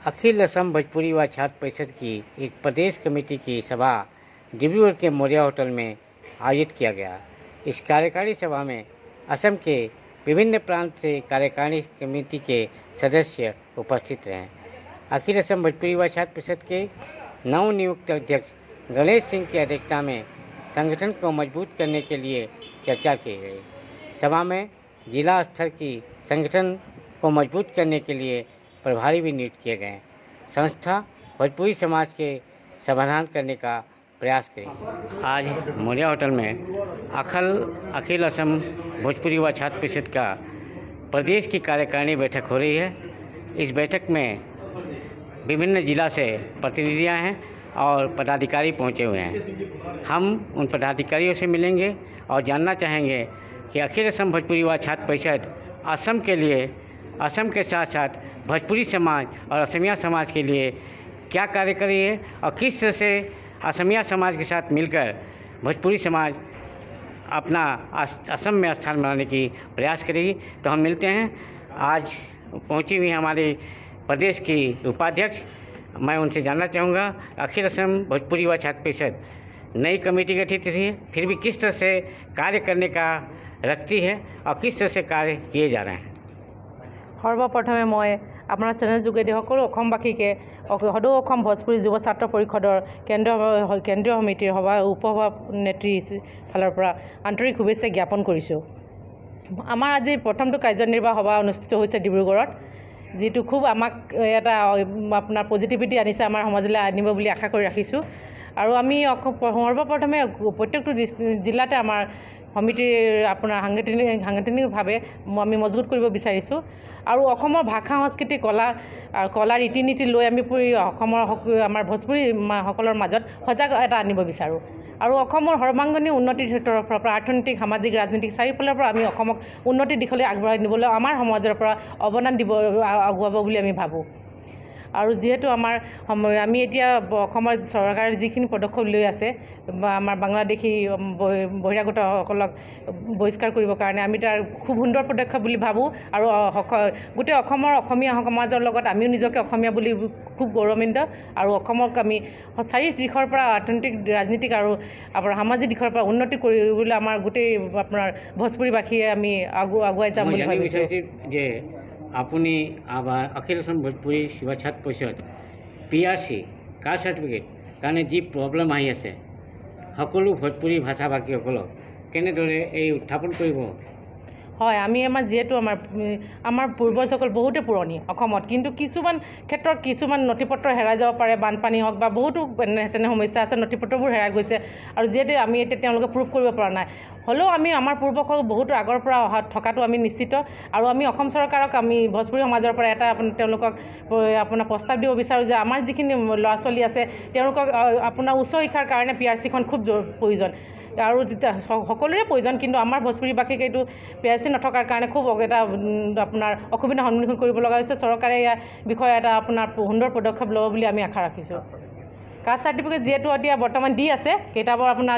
अखिल असम भोजपुरी व छात्र परिषद की एक प्रदेश कमेटी की सभा डिब्रूगढ़ के मौर्या होटल में आयोजित किया गया। इस कार्यकारिणी सभा में असम के विभिन्न प्रांत से कार्यकारिणी कमेटी के सदस्य उपस्थित रहे। अखिल असम भोजपुरी व छात्र परिषद के नवनियुक्त अध्यक्ष गणेश सिंह की अध्यक्षता में संगठन को मजबूत करने के लिए चर्चा की गई। सभा में जिला स्तर की संगठन को मजबूत करने के लिए प्रभारी भी नियुक्त किए गए। संस्था भोजपुरी समाज के समाधान करने का प्रयास करेगी। आज मौर्या होटल में अखिल असम भोजपुरी व छात्र परिषद का प्रदेश की कार्यकारिणी बैठक हो रही है। इस बैठक में विभिन्न जिला से प्रतिनिधियां हैं और पदाधिकारी पहुंचे हुए हैं। हम उन पदाधिकारियों से मिलेंगे और जानना चाहेंगे कि अखिल असम भोजपुरी व छात्र परिषद असम के लिए, असम के साथ साथ भोजपुरी समाज और असमिया समाज के लिए क्या कार्य कर रही है और किस तरह से असमिया समाज के साथ मिलकर भोजपुरी समाज अपना असम में स्थान बनाने की प्रयास करेगी। तो हम मिलते हैं। आज पहुंची हुई हमारे प्रदेश की उपाध्यक्ष, मैं उनसे जानना चाहूँगा अखिल असम भोजपुरी व छात्र परिषद नई कमेटी गठित थी, फिर भी किस तरह से कार्य करने का रखती है और किस तरह से कार्य किए जा रहे हैं। सर्वप्रथमे मैं अपना चेनेल जोगेदी सकलो अखमबासीके सदৌ অসম भोजपुरी युव छात्र परिषदर केंद्रीय समितिर सभा उपसभानेत्री फाলৰ পৰা आंतरिक शुभेच्छा ज्ञापन কৰিছোঁ। আমাৰ আজি প্ৰথমটো কাৰ্যনিৰ্বাহ সভা অনুষ্ঠিত হৈছে ডিব্ৰুগড়ত, যিটো খুব আমাক এটা আপোনাৰ পজিটিভিটি আনিছে, আমাৰ সমাজলৈ আনিব বুলি আশা কৰি ৰাখিছোঁ। আৰু আমি সৰ্বপ্ৰথমে প্ৰত্যেকটো জিলাতে আমাৰ সমিতিৰ আপোনাৰ সাংগঠনিকভাৱে আমি মজবুত কৰিব বিচাৰিছোঁ। আৰু অসমৰ ভাষা সংস্কৃতি কলা ৰীতি নীতি লৈ আমি অসমৰ আমাৰ ভোজপুৰী সকলৰ মাজত সজাগ এটা আনিব বিচাৰোঁ। আৰু অসমৰ সৰ্বাংগী উন্নতিৰ ক্ষেত্ৰৰ পৰা অৰ্থনৈতিক, সামাজিক, ৰাজনৈতিক চাৰিওফালৰ পৰা আমি অসমক উন্নতিৰ দিশলৈ আগবঢ়াই নিবলৈ আমাৰ সমাজৰ পৰা অৱদান দিব আগুৱাব বুলি আমি ভাবোঁ। আৰু যেহেতু আমি এতিয়া অসমৰ চৰকাৰে যিখিনি পদক্ষেপ লৈ আছে, আমাৰ বাংলাদেশী বহিৰাগতসকলক বহিষ্কাৰ কৰিবৰ কাৰণে আমি তাৰ খুব সুন্দৰ পদক্ষেপ বুলি ভাবোঁ। আৰু গোটেই অসমৰ অসমীয়া সমাজৰ লগত আমিও নিজকে অসমীয়া বুলি খুব গৌৰৱান্বিত। আৰু অসমক আমি চাৰি দিশৰ পৰা অৰ্থনৈতিক, ৰাজনীতিক আৰু আপোনাৰ সামাজিক দিশৰ পৰা উন্নতি কৰিবলৈ আমাৰ গোটেই আপোনাৰ ভোজপুৰীবাসীয়ে আমি আগুৱাই যাম বুলি ভাবিছোঁ। যে আপুনি अखिल असम भोजपुरी युव छात्र परिषद PRC কাষ্ট চাৰ্টিফিকেট কাৰণে যি প্ৰব্লেম আহি আছে, সকলো ভোজপুৰী ভাষা ভাষীসকলক কেনেদৰে এই উত্থাপন কৰিব? হয়, আমি যিহেতু আমাৰ পূৰ্বজসকল বহুতে পুৰণি অসমত, কিন্তু কিছুমান ক্ষেত্ৰত কিছুমান নথিপত্ৰ হেৰাই যাব পাৰে, বানপানী হওক বা বহুতো তেনে সমস্যা আছে, নথিপত্ৰবোৰ হেৰাই গৈছে। আৰু যিহেতু আমি এতিয়া তেওঁলোকে প্ৰুভ কৰিব পৰা নাই, হ'লেও আমি আমাৰ পূৰ্বসকল বহুত আগৰ পৰা থকাটো আমি নিশ্চিত। আৰু আমি অসম চৰকাৰক আমি ভোজপুৰী সমাজৰ পৰা এটা তেওঁলোকক প্ৰস্তাৱ দিব বিচাৰোঁ যে আমাৰ যিখিনি ল'ৰা ছোৱালী আছে তেওঁলোকক আপোনাৰ উচ্চ শিক্ষাৰ কাৰণে PRCখন খুব প্ৰয়োজন আৰু সকলোৰে প্ৰয়োজন, কিন্তু আমাৰ ভোজপুৰীবাসীক এইটো PRC নথকাৰ কাৰণে খুব এটা আপোনাৰ অসুবিধাৰ সন্মুখীন কৰিব লগা হৈছে। চৰকাৰে ইয়াৰ বিষয়ে এটা আপোনাৰ সুন্দৰ পদক্ষেপ ল'ব বুলি আমি আশা ৰাখিছোঁ। কাষ্ট চাৰ্টিফিকেট যিহেতু এতিয়া বৰ্তমান দি আছে, কেইটাবোৰ আপোনাৰ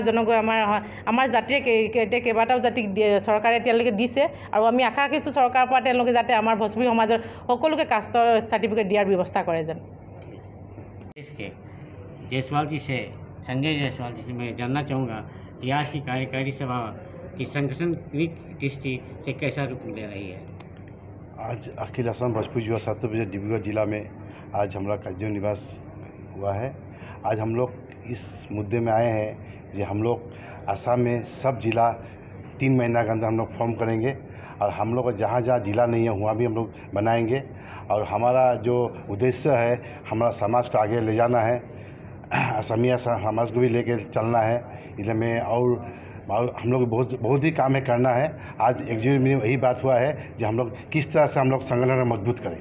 আমাৰ জাতিয়ে এতিয়া কেইবাটাও জাতিক চৰকাৰে এতিয়ালৈকে দিছে। আৰু আমি আশা ৰাখিছোঁ চৰকাৰৰ পৰা তেওঁলোকে যাতে আমাৰ ভোজপুৰী সমাজৰ সকলোকে কাষ্টৰ চাৰ্টিফিকেট দিয়াৰ ব্যৱস্থা কৰে যেন। संजय जायसवाल जी से मैं जानना चाहूँगा कि आज की कार्यकारिणी सभा की संगठनिक दृष्टि से कैसा रूप ले रही है? आज अखिल असम भोजपुरी युवा छात्र परिषद डिब्रूगढ़ जिला में आज हमारा कार्यान्वित हुआ है। आज हम लोग इस मुद्दे में आए हैं कि हम लोग असम में सब जिला 3 महीना के अंदर हम लोग फॉर्म करेंगे और हम लोग जहाँ जहाँ जिला नहीं है वहाँ भी हम लोग बनाएंगे। और हमारा जो उद्देश्य है, हमारा समाज को आगे ले जाना है, असमिया समाज को भी लेके चलना है। इसलिए मैं और हम लोग बहुत ही काम है करना है। आज एक में यही बात हुआ है कि हम लोग किस तरह से हम लोग संगठन मजबूत करें।